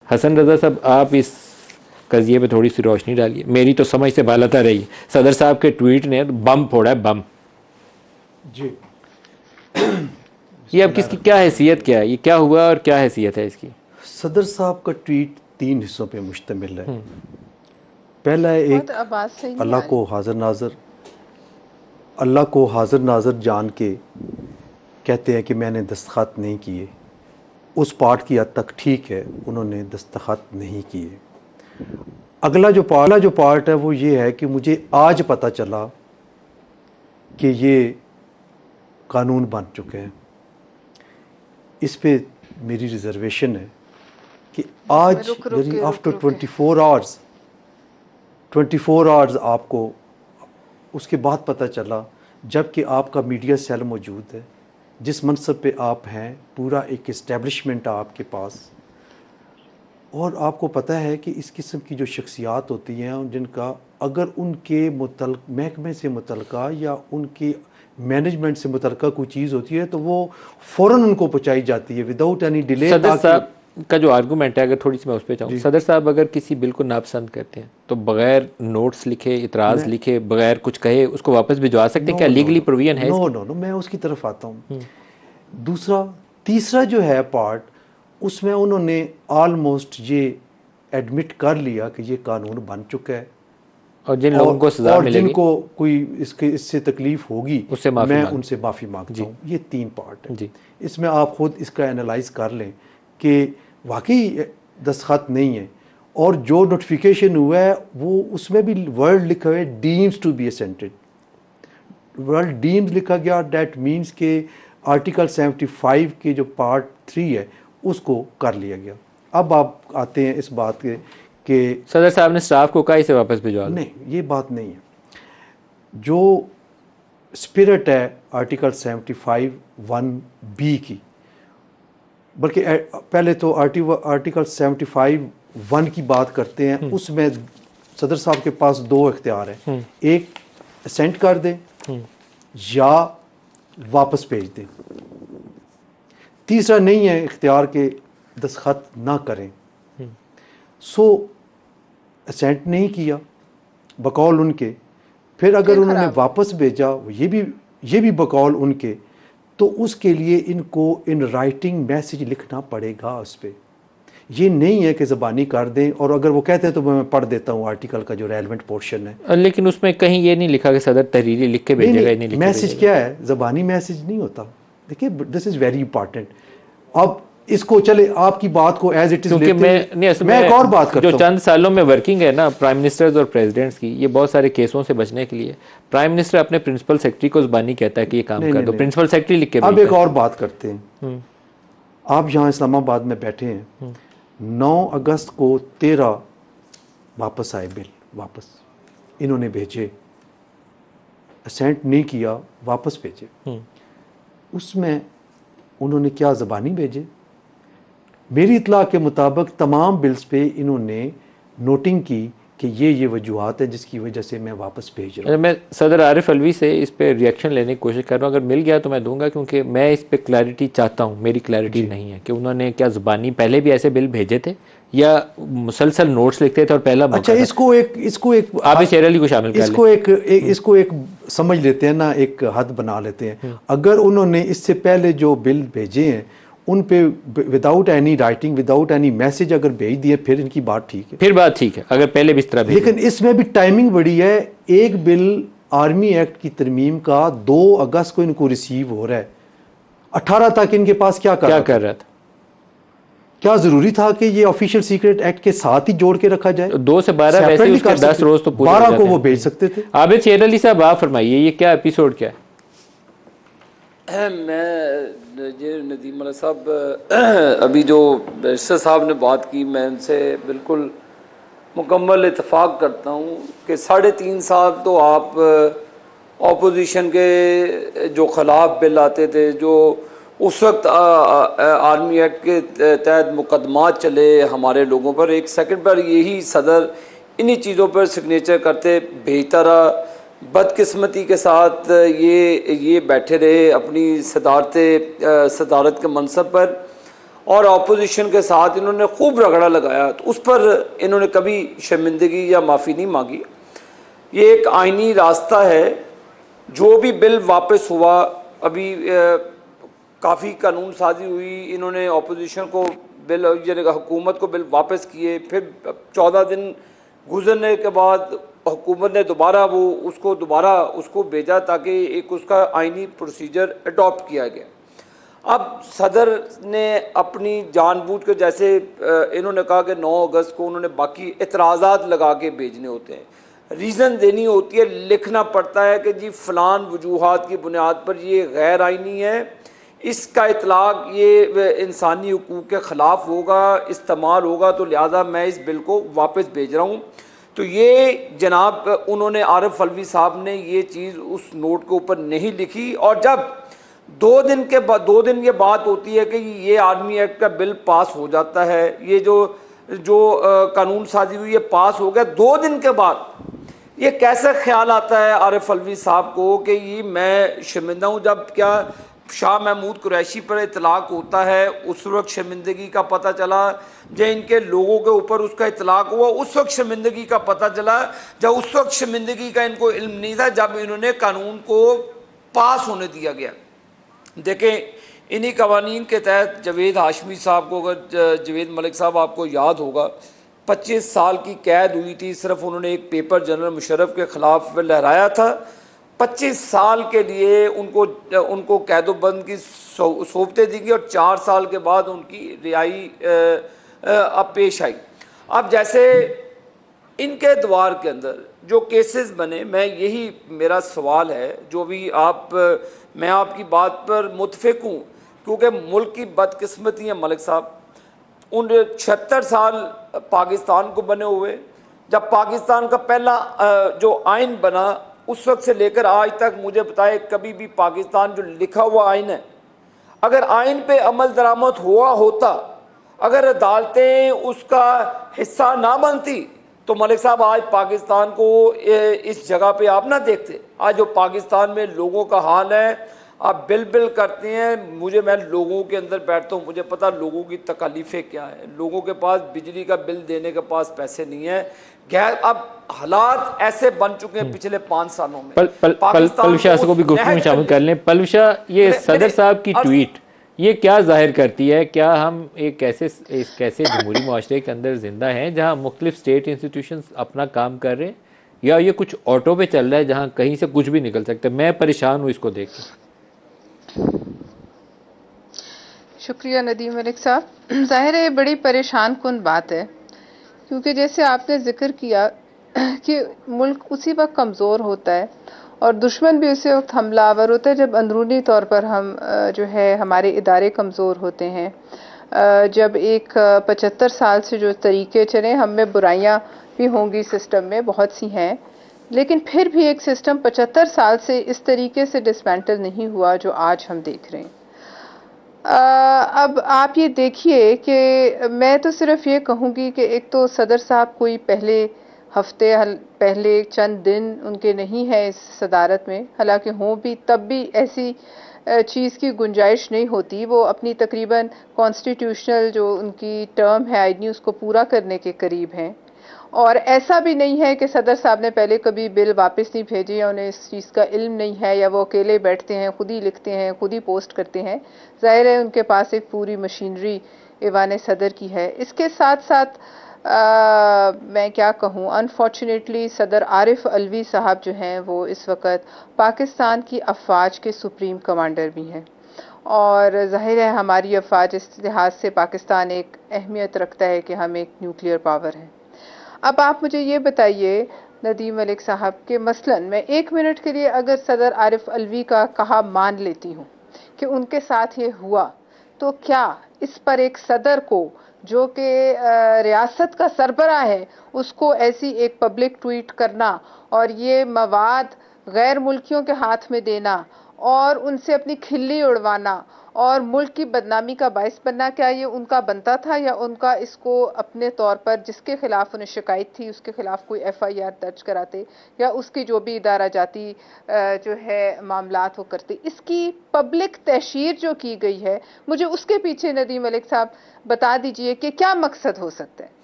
حسن رضا صاحب آپ اس قضیے پہ تھوڑی سی روشنی ڈالیے. میری تو سمجھ سے بالاتر رہی صدر صاحب کے ٹویٹ نے بم پھوڑا ہے بم. جی یہ اب کس کی کیا حیثیت کیا ہے, یہ کیا ہوا اور کیا حیثیت ہے اس کی؟ صدر صاحب کا ٹویٹ 3 حصوں پہ مشتمل ہے. پہلا ہے ایک اللہ کو حاضر ناظر جان کے کہتے ہیں کہ میں نے دستخط نہیں کیے. اس پارٹ کی حد تک ٹھیک ہے, انہوں نے دستخط نہیں کیے. اگلا جو پارٹ ہے وہ یہ ہے کہ مجھے آج پتہ چلا کہ یہ قانون بن چکے ہیں. اس پہ میری ریزرویشن ہے کہ آج یعنی آفٹر 24 آورز آپ کو اس کے بعد پتہ چلا, جب کہ آپ کا میڈیا سیل موجود ہے, جس منصب پہ آپ ہیں, پورا ایک اسٹیبلشمنٹ آپ کے پاس, اور آپ کو پتہ ہے کہ اس قسم کی جو شخصیات ہوتی ہیں جن کا اگر ان کے محکمے سے متعلقہ یا ان کی مینجمنٹ سے متعلقہ کوئی چیز ہوتی ہے تو وہ فوراً ان کو پہنچائی جاتی ہے وداؤٹ اینی ڈیلے. صدر صاحب کا جو آرگومنٹ ہے, اگر تھوڑی سی میں اس پہ چاہوں, صدر صاحب اگر کسی بل کو ناپسند کرتے ہیں تو بغیر نوٹس لکھے, اعتراض لکھے, بغیر کچھ کہے اس کو واپس بھجوا سکتے ہیں, کیا لیگلی پروویژن ہے؟ نو میں اس کی طرف آتا ہوں. تیسرا جو ہے پارٹ, اس میں انہوں نے آلموسٹ یہ ایڈمٹ کر لیا کہ یہ قانون بن چکا ہے, اور جن لوگوں کو سزا ملے گی, جن کو کوئی اس سے تکلیف ہوگی, میں ان سے معافی مانگتا ہوں. یہ 3 پارٹ ہے. اس میں آپ خود اس کا انالائز کر لیں کہ واقعی دستخط نہیں ہے, اور جو نوٹیفیکیشن ہوا ہے وہ اس میں بھی ورڈ لکھا ہوا ہے deems to be assented. Word deems لکھا گیا, دیٹ مینس کہ آرٹیکل 75 کے جو پارٹ 3 ہے اس کو کر لیا گیا. اب آپ آتے ہیں اس بات کے کہ صدر صاحب نے اسٹاف کو کہا اسے واپس بھجوا دو. نہیں, یہ بات نہیں ہے. جو اسپرٹ ہے آرٹیکل 75(1)(b) کی, بلکہ پہلے تو آرٹیکل 75(1) کی بات کرتے ہیں. اس میں صدر صاحب کے پاس 2 اختیار ہیں, ایک اسینٹ کر دیں یا واپس بھیج دیں. تیسرا نہیں ہے اختیار کہ دستخط نہ کریں. سو اسینٹ نہیں کیا بقول ان کے, پھر اگر انہوں نے واپس بھیجا یہ بھی بقول ان کے, تو اس کے لیے ان کو ان رائٹنگ میسج لکھنا پڑے گا اس پہ. یہ نہیں ہے کہ زبانی کر دیں, اور اگر وہ کہتے ہیں تو میں پڑھ دیتا ہوں آرٹیکل کا جو ریلیونٹ پورشن ہے. لیکن اس میں کہیں یہ نہیں لکھا کہ صدر تحریری لکھ کے بھیجے گا, نہیں میسج کیا ہے, زبانی میسج نہیں ہوتا. دیکھیے دس از ویری امپارٹنٹ. اب اس کو چلے آپ کی بات کو ایز اٹ از لیتے ہیں, میں ایک اور بات کرتا ہوں. جو چند سالوں میں ورکنگ ہے نا پرائم منسٹرز اور پریزیڈنٹس کی, یہ بہت سارے کیسوں سے بچنے کے لیے پرائم منسٹر اپنے پرنسپل سیکرٹری کو زبانی کہتا ہے کہ یہ کام کر دو, پرنسپل سیکرٹری لکھ کے. اب ایک اور بات کرتے ہیں. آپ یہاں اسلام آباد میں بیٹھے ہیں, 9 اگست کو 13 واپس آئے بل, واپس انہوں نے بھیجے, اسینٹ نہیں کیا, واپس بھیجے. اس میں انہوں نے کیا زبانی بھیجے؟ میری اطلاع کے مطابق تمام بلز پہ انہوں نے نوٹنگ کی کہ یہ وجوہات ہے جس کی وجہ سے میں واپس بھیج رہا ہوں. میں صدر عارف علوی سے اس پہ ریئیکشن لینے کی کوشش کر رہا ہوں, اگر مل گیا تو میں دوں گا, کیونکہ میں اس پہ کلیئرٹی چاہتا ہوں. میری کلیئرٹی نہیں ہے کہ انہوں نے کیا زبانی پہلے بھی ایسے بل بھیجے تھے یا مسلسل نوٹس لکھتے تھے اور پہلا موقع. اچھا, اس کو ایک آپ شیر علی کو شامل کر لیں. اس کو ایک سمجھ لیتے ہیں نا, ایک حد بنا لیتے ہیں. اگر انہوں نے اس سے پہلے جو بل بھیجے ہیں ان پہ without any writing, without any message اگر بھیج دیے, پھر ان کی بات ٹھیک ہے, پھر بات ٹھیک ہے. اگر پہلے بھی اس طرح لیکن اس میں بھی ٹائمنگ بڑی ہے. ایک بل آرمی ایکٹ کی ترمیم کا 2 اگست کو ان کو ریسیو ہو رہا ہے, 18 تک ان کے پاس کیا کر رہا تھا؟ کیا ضروری تھا کہ یہ آفیشیل سیکرٹ ایکٹ کے ساتھ ہی جوڑ کے رکھا جائے؟ 2 سے 12 ویسے اس کے 10 روز تو پورے 12 کو وہ بھیج سکتے تھے. عابد شیر علی صاحب آپ فرمائیے, یہ کیا ایپیسوڈ کیا ہے؟ میں ندیم علیہ صاحب, ابھی جو بیرسٹر صاحب نے بات کی, میں ان سے بالکل مکمل اتفاق کرتا ہوں کہ 3.5 سال تو آپ اپوزیشن کے جو خلاف بل آتے تھے, جو اس وقت آرمی ایکٹ کے تحت مقدمات چلے ہمارے لوگوں پر, 1 سیکنڈ پر یہی صدر انہی چیزوں پر سگنیچر کرتے بھیجتا رہا. بدقسمتی کے ساتھ یہ بیٹھے رہے اپنی صدارت کے منصب پر, اور اپوزیشن کے ساتھ انہوں نے خوب رگڑا لگایا، تو اس پر انہوں نے کبھی شرمندگی یا معافی نہیں مانگی۔ یہ ایک آئینی راستہ ہے، جو بھی بل واپس ہوا، ابھی کافی قانون سازی ہوئی، انہوں نے اپوزیشن کو بل یعنی حکومت کو بل واپس کیے، پھر 14 دن گزرنے کے بعد حکومت نے دوبارہ اس کو بھیجا تاکہ ایک اس کا آئینی پروسیجر اڈاپٹ کیا گیا۔ اب صدر نے اپنی جان بوجھ کے، جیسے انہوں نے کہا کہ 9 اگست کو انہوں نے باقی اعتراضات لگا کے بھیجنے ہوتے ہیں، ریزن دینی ہوتی ہے، لکھنا پڑتا ہے کہ جی فلان وجوہات کی بنیاد پر یہ غیر آئینی ہے، اس کا اطلاق یہ انسانی حقوق کے خلاف ہوگا، استعمال ہوگا، تو لہٰذا میں اس بل کو واپس بھیج رہا ہوں۔ تو یہ جناب انہوں نے عارف علوی صاحب نے یہ چیز اس نوٹ کے اوپر نہیں لکھی، اور جب 2 دن یہ بات ہوتی ہے کہ یہ آرمی ایکٹ کا بل پاس ہو جاتا ہے، یہ جو قانون سازی ہوئی یہ پاس ہو گیا، 2 دن کے بعد یہ کیسا خیال آتا ہے عارف علوی صاحب کو کہ یہ میں شرمندہ ہوں؟ جب کیا شاہ محمود قریشی پر اطلاق ہوتا ہے اس وقت شرمندگی کا پتہ چلا، جب ان کے لوگوں کے اوپر اس کا اطلاق ہوا اس وقت شرمندگی کا پتہ چلا، جب اس وقت شرمندگی کا ان کو علم نہیں تھا جب انہوں نے قانون کو پاس ہونے دیا گیا۔ دیکھیں انہی قوانین کے تحت جاوید ہاشمی صاحب کو، اگر جاوید ملک صاحب آپ کو یاد ہوگا، 25 سال کی قید ہوئی تھی، صرف انہوں نے ایک پیپر جنرل مشرف کے خلاف لہرایا تھا، 25 سال کے لیے ان کو قید و بند کی صوبتیں دی گئی، اور 4 سال کے بعد ان کی رہائی اب پیش آئی۔ اب جیسے ان کے دوار کے اندر جو کیسز بنے، میں یہی میرا سوال ہے، جو بھی میں آپ کی بات پر متفق ہوں، کیونکہ ملک کی بدقسمتی ہے ملک صاحب، ان 76 سال پاکستان کو بنے ہوئے، جب پاکستان کا پہلا جو آئین بنا اس وقت سے لے کر آج تک مجھے بتائے کبھی بھی پاکستان جو لکھا ہوا آئین ہے، اگر آئین پہ عمل درآمد ہوا ہوتا، اگر عدالتیں اس کا حصہ نہ بنتی، تو ملک صاحب آج پاکستان کو اس جگہ پہ آپ نہ دیکھتے۔ آج جو پاکستان میں لوگوں کا حال ہے، آپ بل کرتے ہیں، میں لوگوں کے اندر بیٹھتا ہوں، مجھے پتہ لوگوں کی تکالیفیں کیا ہیں، لوگوں کے پاس بجلی کا بل دینے کے پاس پیسے نہیں ہیں، اب حالات ایسے بن چکے ہیں پچھلے 5 سالوں میں۔ پلو شاہ کو بھی گفتگو میں شامل کر لیں۔ پلو شاہ، یہ صدر صاحب کی ٹویٹ یہ کیا ظاہر کرتی ہے؟ کیا ہم ایک ایسے جمہوری معاشرے کے اندر زندہ ہیں جہاں مختلف اسٹیٹ انسٹیٹیوشنز اپنا کام کر رہے ہیں، یا یہ کچھ آٹو پہ چل رہا ہے جہاں کہیں سے کچھ بھی نکل سکتا ہے؟ میں پریشان ہوں اس کو دیکھ کے۔ شکریہ ندیم ملک صاحب۔ ظاہر ہے یہ بڑی پریشان کن بات ہے، کیونکہ جیسے آپ نے ذکر کیا کہ ملک اسی وقت کمزور ہوتا ہے اور دشمن بھی اسی وقت حملہ آور ہوتا ہے جب اندرونی طور پر ہم ہمارے ادارے کمزور ہوتے ہیں، جب ایک 75 سال سے جو طریقے چلے، ہم میں برائیاں بھی ہوں گی سسٹم میں، بہت سی ہیں، لیکن پھر بھی ایک سسٹم 75 سال سے اس طریقے سے ڈسمینٹل نہیں ہوا جو آج ہم دیکھ رہے ہیں۔ اب آپ یہ دیکھیے کہ میں تو صرف یہ کہوں گی کہ ایک تو صدر صاحب کوئی پہلے چند دن ان کے نہیں ہے اس صدارت میں، حالانکہ ہوں بھی تب بھی ایسی چیز کی گنجائش نہیں ہوتی، وہ اپنی تقریباً کانسٹیٹیوشنل جو ان کی ٹرم ہے آئینی اس کو پورا کرنے کے قریب ہیں، اور ایسا بھی نہیں ہے کہ صدر صاحب نے پہلے کبھی بل واپس نہیں بھیجے یا انہیں اس چیز کا علم نہیں ہے، یا وہ اکیلے بیٹھتے ہیں، خود ہی لکھتے ہیں، خود ہی پوسٹ کرتے ہیں۔ ظاہر ہے ان کے پاس ایک پوری مشینری ایوان صدر کی ہے۔ اس کے ساتھ ساتھ میں کیا کہوں، انفارچونیٹلی صدر عارف علوی صاحب جو ہیں وہ اس وقت پاکستان کی افواج کے سپریم کمانڈر بھی ہیں، اور ظاہر ہے ہماری افواج اس لحاظ سے پاکستان ایک اہمیت رکھتا ہے کہ ہم ایک نیوکلیئر پاور ہیں۔ اب آپ مجھے یہ بتائیے ندیم ملک صاحب کہ مثلاً میں 1 منٹ کے لیے اگر صدر عارف علوی کا کہا مان لیتی ہوں کہ ان کے ساتھ یہ ہوا، تو کیا اس پر ایک صدر کو جو کہ ریاست کا سربراہ ہے اس کو ایسی ایک پبلک ٹویٹ کرنا اور یہ مواد غیر ملکیوں کے ہاتھ میں دینا اور ان سے اپنی کھلی اڑوانا اور ملک کی بدنامی کا باعث بننا، کیا یہ ان کا بنتا تھا، یا ان کا اس کو اپنے طور پر جس کے خلاف انہیں شکایت تھی اس کے خلاف کوئی ایف آئی آر درج کراتے، یا اس کی جو بھی ادارہ جاتی جو ہے معاملات وہ کرتے؟ اس کی پبلک تشہیر جو کی گئی ہے، مجھے اس کے پیچھے ندیم ملک صاحب بتا دیجئے کہ کیا مقصد ہو سکتا ہے؟